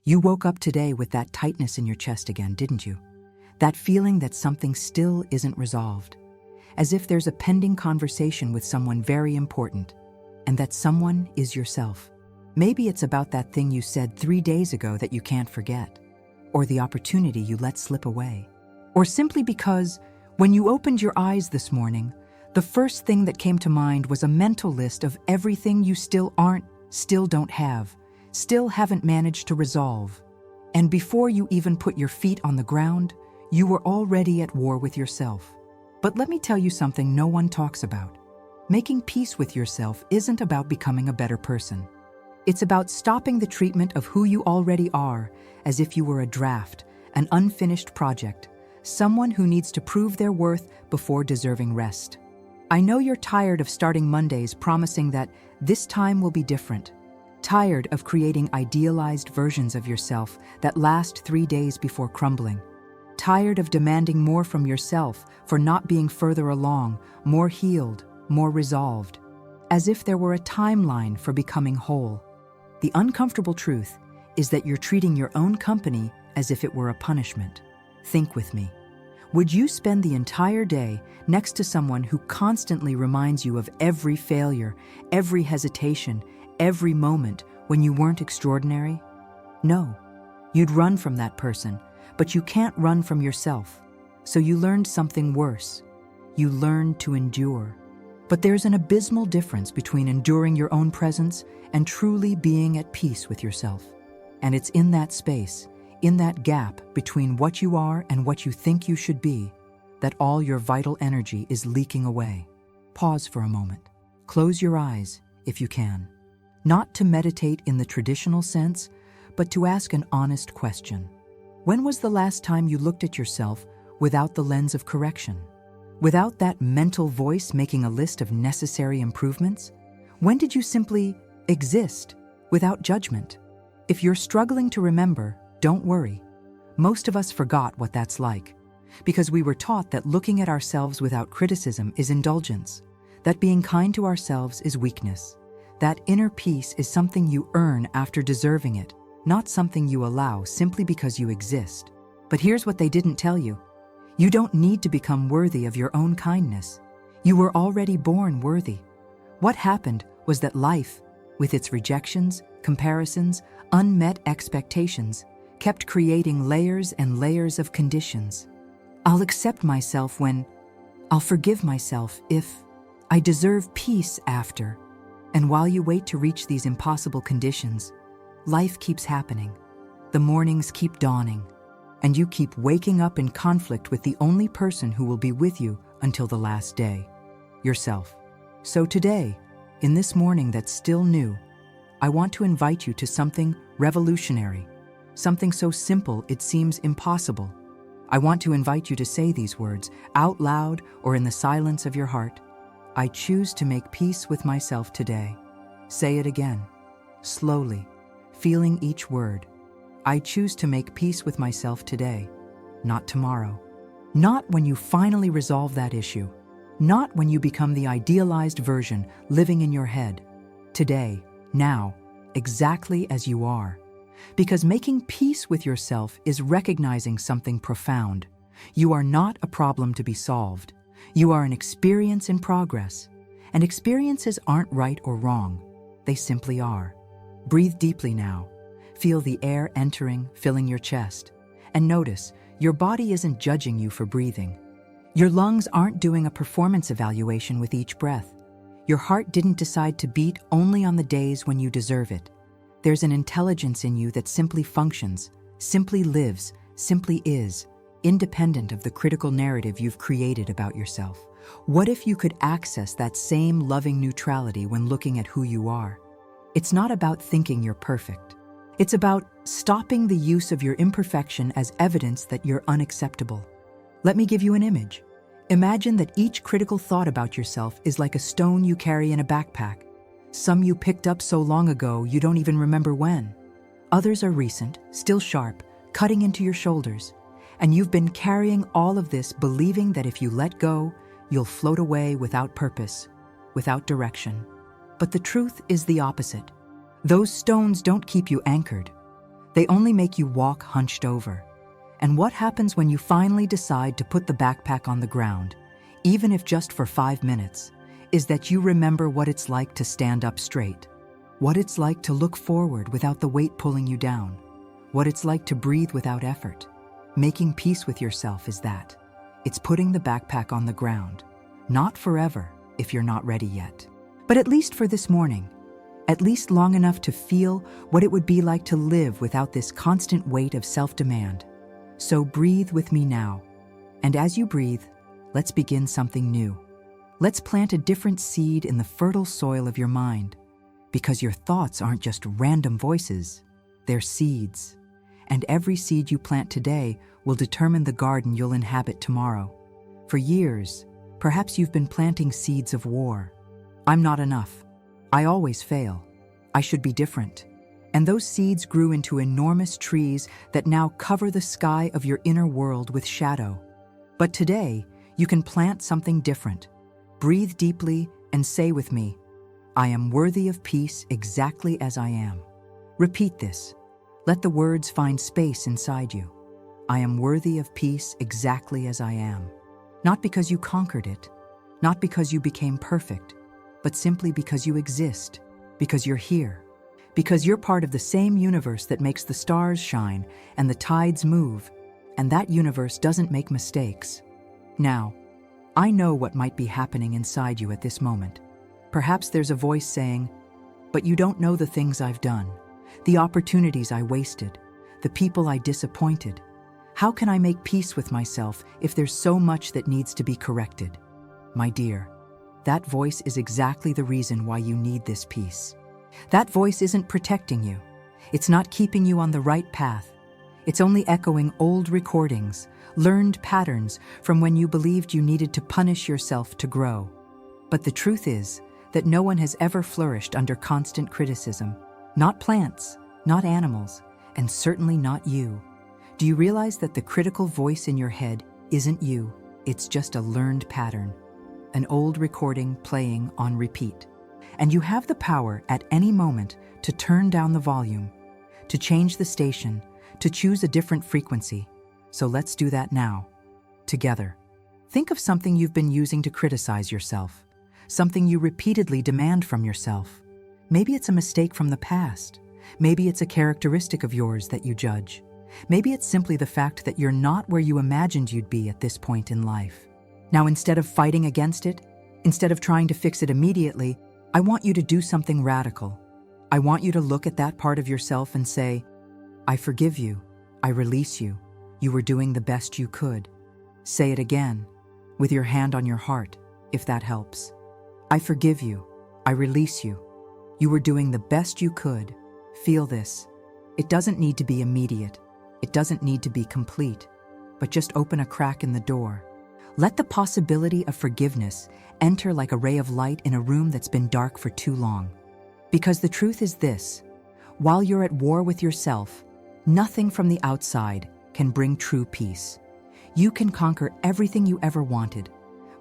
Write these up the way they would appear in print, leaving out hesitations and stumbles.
You woke up today with that tightness in your chest again, didn't you? That feeling that something still isn't resolved, as if there's a pending conversation with someone very important, and that someone is yourself. Maybe it's about that thing you said 3 days ago that you can't forget, or the opportunity you let slip away. Or simply because, when you opened your eyes this morning, the first thing that came to mind was a mental list of everything you still aren't, still don't have, still haven't managed to resolve. And before you even put your feet on the ground, you were already at war with yourself. But let me tell you something no one talks about. Making peace with yourself isn't about becoming a better person. It's about stopping the treatment of who you already are as if you were a draft, an unfinished project, someone who needs to prove their worth before deserving rest. I know you're tired of starting Mondays promising that this time will be different. Tired of creating idealized versions of yourself that last 3 days before crumbling. Tired of demanding more from yourself for not being further along, more healed, more resolved. As if there were a timeline for becoming whole. The uncomfortable truth is that you're treating your own company as if it were a punishment. Think with me. Would you spend the entire day next to someone who constantly reminds you of every failure, every hesitation, every moment when you weren't extraordinary? No. You'd run from that person, but you can't run from yourself. So you learned something worse. You learned to endure. But there's an abysmal difference between enduring your own presence and truly being at peace with yourself. And it's in that space, in that gap between what you are and what you think you should be, that all your vital energy is leaking away. Pause for a moment. Close your eyes, if you can. Not to meditate in the traditional sense, but to ask an honest question. When was the last time you looked at yourself without the lens of correction? Without that mental voice making a list of necessary improvements? When did you simply exist without judgment? If you're struggling to remember, don't worry. Most of us forgot what that's like, because we were taught that looking at ourselves without criticism is indulgence, that being kind to ourselves is weakness. That inner peace is something you earn after deserving it, not something you allow simply because you exist. But here's what they didn't tell you. You don't need to become worthy of your own kindness. You were already born worthy. What happened was that life, with its rejections, comparisons, unmet expectations, kept creating layers and layers of conditions. I'll accept myself when, I'll forgive myself if, I deserve peace after. And while you wait to reach these impossible conditions, life keeps happening. The mornings keep dawning, and you keep waking up in conflict with the only person who will be with you until the last day, yourself. So today, in this morning that's still new, I want to invite you to something revolutionary, something so simple it seems impossible. I want to invite you to say these words out loud or in the silence of your heart. I choose to make peace with myself today. Say it again, slowly, feeling each word. I choose to make peace with myself today, not tomorrow. Not when you finally resolve that issue. Not when you become the idealized version living in your head. Today, now, exactly as you are. Because making peace with yourself is recognizing something profound. You are not a problem to be solved. You are an experience in progress. And experiences aren't right or wrong. They simply are. Breathe deeply now. Feel the air entering, filling your chest. And notice, your body isn't judging you for breathing. Your lungs aren't doing a performance evaluation with each breath. Your heart didn't decide to beat only on the days when you deserve it. There's an intelligence in you that simply functions, simply lives, simply is, independent of the critical narrative you've created about yourself. What if you could access that same loving neutrality when looking at who you are? It's not about thinking you're perfect. It's about stopping the use of your imperfection as evidence that you're unacceptable. Let me give you an image. Imagine that each critical thought about yourself is like a stone you carry in a backpack. Some you picked up so long ago you don't even remember when. Others are recent, still sharp, cutting into your shoulders. And you've been carrying all of this believing that if you let go, you'll float away without purpose, without direction. But the truth is the opposite. Those stones don't keep you anchored. They only make you walk hunched over. And what happens when you finally decide to put the backpack on the ground, even if just for 5 minutes, is that you remember what it's like to stand up straight, what it's like to look forward without the weight pulling you down, what it's like to breathe without effort. Making peace with yourself is that. It's putting the backpack on the ground. Not forever, if you're not ready yet. But at least for this morning. At least long enough to feel what it would be like to live without this constant weight of self-demand. So breathe with me now. And as you breathe, let's begin something new. Let's plant a different seed in the fertile soil of your mind. Because your thoughts aren't just random voices, they're seeds. And every seed you plant today will determine the garden you'll inhabit tomorrow. For years, perhaps you've been planting seeds of war. I'm not enough. I always fail. I should be different. And those seeds grew into enormous trees that now cover the sky of your inner world with shadow. But today, you can plant something different. Breathe deeply and say with me, I am worthy of peace exactly as I am. Repeat this. Let the words find space inside you. I am worthy of peace exactly as I am. Not because you conquered it, not because you became perfect, but simply because you exist, because you're here, because you're part of the same universe that makes the stars shine and the tides move, and that universe doesn't make mistakes. Now, I know what might be happening inside you at this moment. Perhaps there's a voice saying, but you don't know the things I've done, the opportunities I wasted, the people I disappointed. How can I make peace with myself if there's so much that needs to be corrected? My dear, that voice is exactly the reason why you need this peace. That voice isn't protecting you. It's not keeping you on the right path. It's only echoing old recordings, learned patterns from when you believed you needed to punish yourself to grow. But the truth is that no one has ever flourished under constant criticism. Not plants, not animals, and certainly not you. Do you realize that the critical voice in your head isn't you? It's just a learned pattern, an old recording playing on repeat. And you have the power at any moment to turn down the volume, to change the station, to choose a different frequency. So let's do that now, together. Think of something you've been using to criticize yourself, something you repeatedly demand from yourself. Maybe it's a mistake from the past. Maybe it's a characteristic of yours that you judge. Maybe it's simply the fact that you're not where you imagined you'd be at this point in life. Now, instead of fighting against it, instead of trying to fix it immediately, I want you to do something radical. I want you to look at that part of yourself and say, I forgive you. I release you. You were doing the best you could. Say it again, with your hand on your heart, if that helps. I forgive you. I release you. You were doing the best you could. Feel this. It doesn't need to be immediate. It doesn't need to be complete, but just open a crack in the door. Let the possibility of forgiveness enter like a ray of light in a room that's been dark for too long. Because the truth is this, while you're at war with yourself, nothing from the outside can bring true peace. You can conquer everything you ever wanted,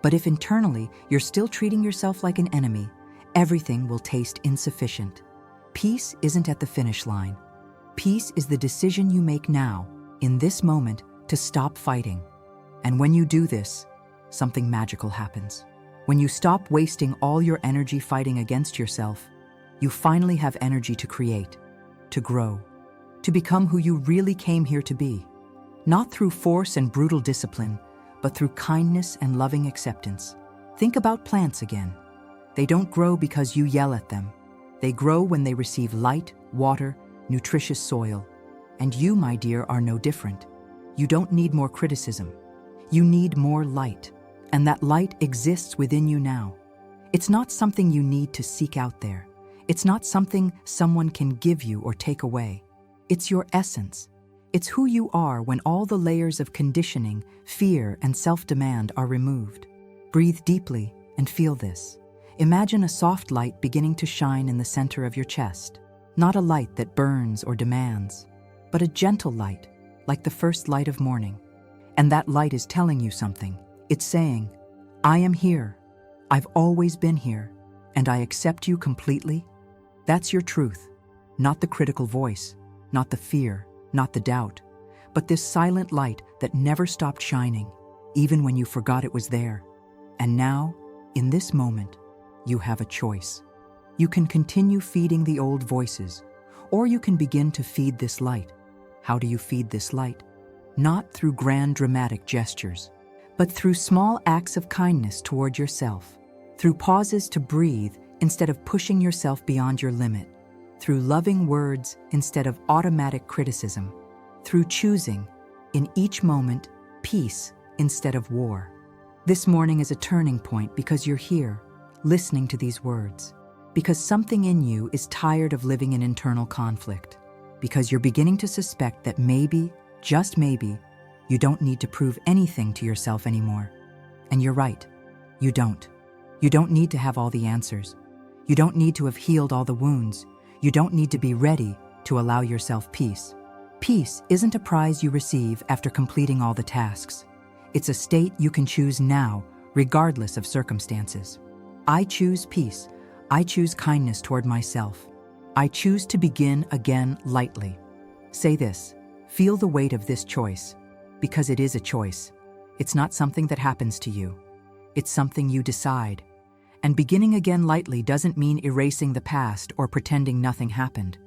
but if internally you're still treating yourself like an enemy, everything will taste insufficient. Peace isn't at the finish line. Peace is the decision you make now, in this moment, to stop fighting. And when you do this, something magical happens. When you stop wasting all your energy fighting against yourself, you finally have energy to create, to grow, to become who you really came here to be. Not through force and brutal discipline, but through kindness and loving acceptance. Think about plants again. They don't grow because you yell at them. They grow when they receive light, water, nutritious soil. And you, my dear, are no different. You don't need more criticism. You need more light. And that light exists within you now. It's not something you need to seek out there. It's not something someone can give you or take away. It's your essence. It's who you are when all the layers of conditioning, fear, and self-demand are removed. Breathe deeply and feel this. Imagine a soft light beginning to shine in the center of your chest. Not a light that burns or demands, but a gentle light, like the first light of morning. And that light is telling you something. It's saying, I am here. I've always been here, and I accept you completely. That's your truth, not the critical voice, not the fear, not the doubt, but this silent light that never stopped shining, even when you forgot it was there. And now, in this moment, you have a choice. You can continue feeding the old voices, or you can begin to feed this light. How do you feed this light? Not through grand dramatic gestures, but through small acts of kindness toward yourself, through pauses to breathe instead of pushing yourself beyond your limit, through loving words instead of automatic criticism, through choosing, in each moment, peace instead of war. This morning is a turning point because you're here, listening to these words, because something in you is tired of living in internal conflict, because you're beginning to suspect that maybe, just maybe, you don't need to prove anything to yourself anymore. And you're right, you don't. You don't need to have all the answers. You don't need to have healed all the wounds. You don't need to be ready to allow yourself peace. Peace isn't a prize you receive after completing all the tasks. It's a state you can choose now, regardless of circumstances. I choose peace. I choose kindness toward myself. I choose to begin again lightly. Say this. Feel the weight of this choice, because it is a choice. It's not something that happens to you. It's something you decide. And beginning again lightly doesn't mean erasing the past or pretending nothing happened.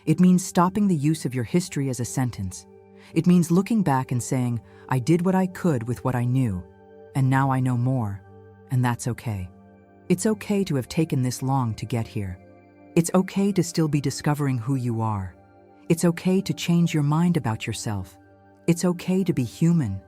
It means stopping the use of your history as a sentence. It means looking back and saying, I did what I could with what I knew, and now I know more, and that's okay. It's okay to have taken this long to get here. It's okay to still be discovering who you are. It's okay to change your mind about yourself. It's okay to be human,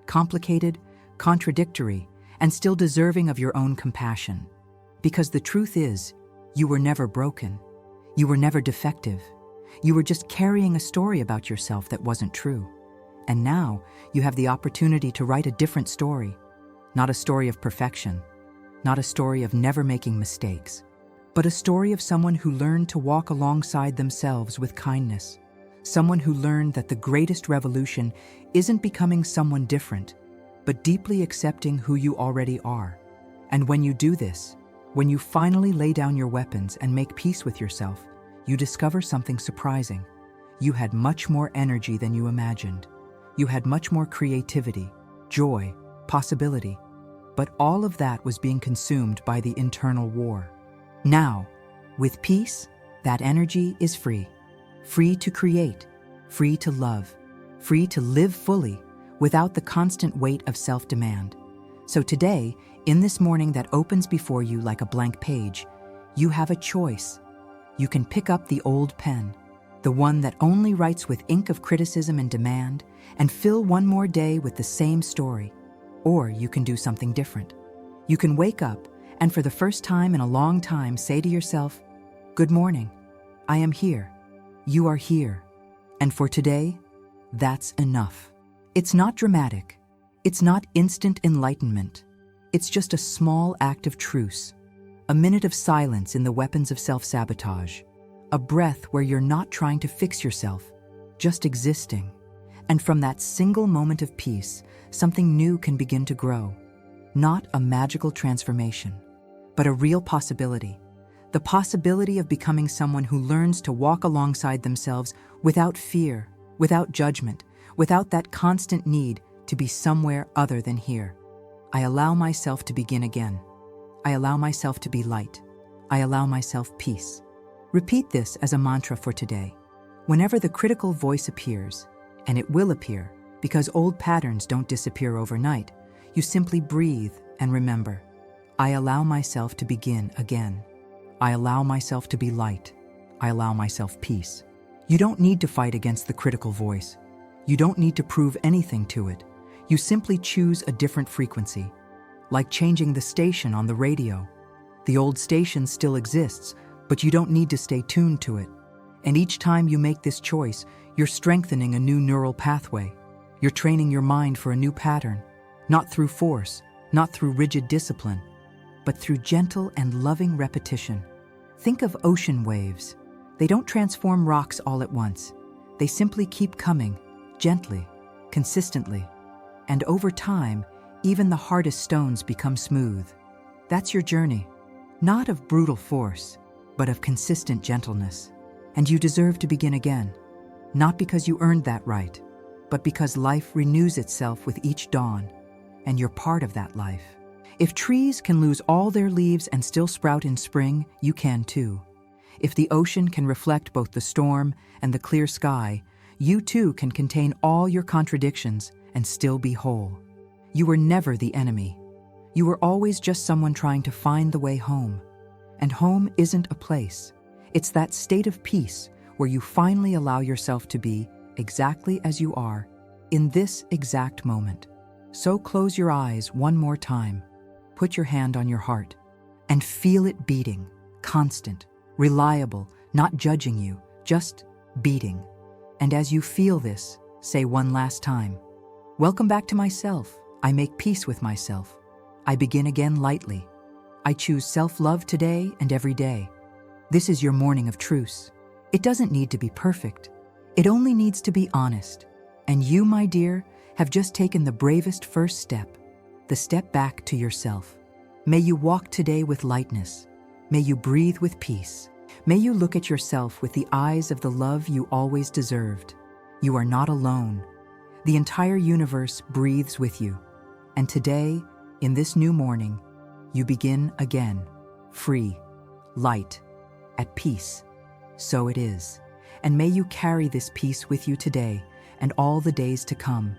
complicated, contradictory, and still deserving of your own compassion. Because the truth is, you were never broken. You were never defective. You were just carrying a story about yourself that wasn't true. And now, you have the opportunity to write a different story. Not a story of perfection. Not a story of never making mistakes. But a story of someone who learned to walk alongside themselves with kindness. Someone who learned that the greatest revolution isn't becoming someone different, but deeply accepting who you already are. And when you do this, when you finally lay down your weapons and make peace with yourself, you discover something surprising. You had much more energy than you imagined. You had much more creativity, joy, possibility. But all of that was being consumed by the internal war. Now, with peace, that energy is free. Free to create, free to love, free to live fully without the constant weight of self-demand. So today, in this morning that opens before you like a blank page, you have a choice. You can pick up the old pen, the one that only writes with ink of criticism and demand, and fill one more day with the same story. Or you can do something different. You can wake up and for the first time in a long time say to yourself, "Good morning. I am here. You are here. And for today, that's enough." It's not dramatic. It's not instant enlightenment. It's just a small act of truce. A minute of silence in the weapons of self-sabotage. A breath where you're not trying to fix yourself, just existing. And from that single moment of peace, something new can begin to grow. Not a magical transformation, but a real possibility. The possibility of becoming someone who learns to walk alongside themselves without fear, without judgment, without that constant need to be somewhere other than here. I allow myself to begin again. I allow myself to be light. I allow myself peace. Repeat this as a mantra for today. Whenever the critical voice appears, and it will appear, because old patterns don't disappear overnight, you simply breathe and remember, I allow myself to begin again. I allow myself to be light. I allow myself peace. You don't need to fight against the critical voice. You don't need to prove anything to it. You simply choose a different frequency, like changing the station on the radio. The old station still exists, but you don't need to stay tuned to it. And each time you make this choice, you're strengthening a new neural pathway. You're training your mind for a new pattern, not through force, not through rigid discipline, but through gentle and loving repetition. Think of ocean waves. They don't transform rocks all at once. They simply keep coming, gently, consistently. And over time, even the hardest stones become smooth. That's your journey, not of brutal force, but of consistent gentleness. And you deserve to begin again. not because you earned that right, but because life renews itself with each dawn, and you're part of that life. If trees can lose all their leaves and still sprout in spring, you can too. If the ocean can reflect both the storm and the clear sky, you too can contain all your contradictions and still be whole. You were never the enemy. You were always just someone trying to find the way home. And home isn't a place. It's that state of peace where you finally allow yourself to be exactly as you are in this exact moment. So close your eyes one more time, put your hand on your heart, and feel it beating, constant, reliable, not judging you, just beating. And as you feel this, say one last time, "Welcome back to myself. I make peace with myself. I begin again lightly. I choose self-love today and every day." This is your morning of truce. It doesn't need to be perfect. It only needs to be honest. And you, my dear, have just taken the bravest first step, the step back to yourself. May you walk today with lightness. May you breathe with peace. May you look at yourself with the eyes of the love you always deserved. You are not alone. The entire universe breathes with you. And today, in this new morning, you begin again, free, light, at peace. So it is. And may you carry this peace with you today and all the days to come.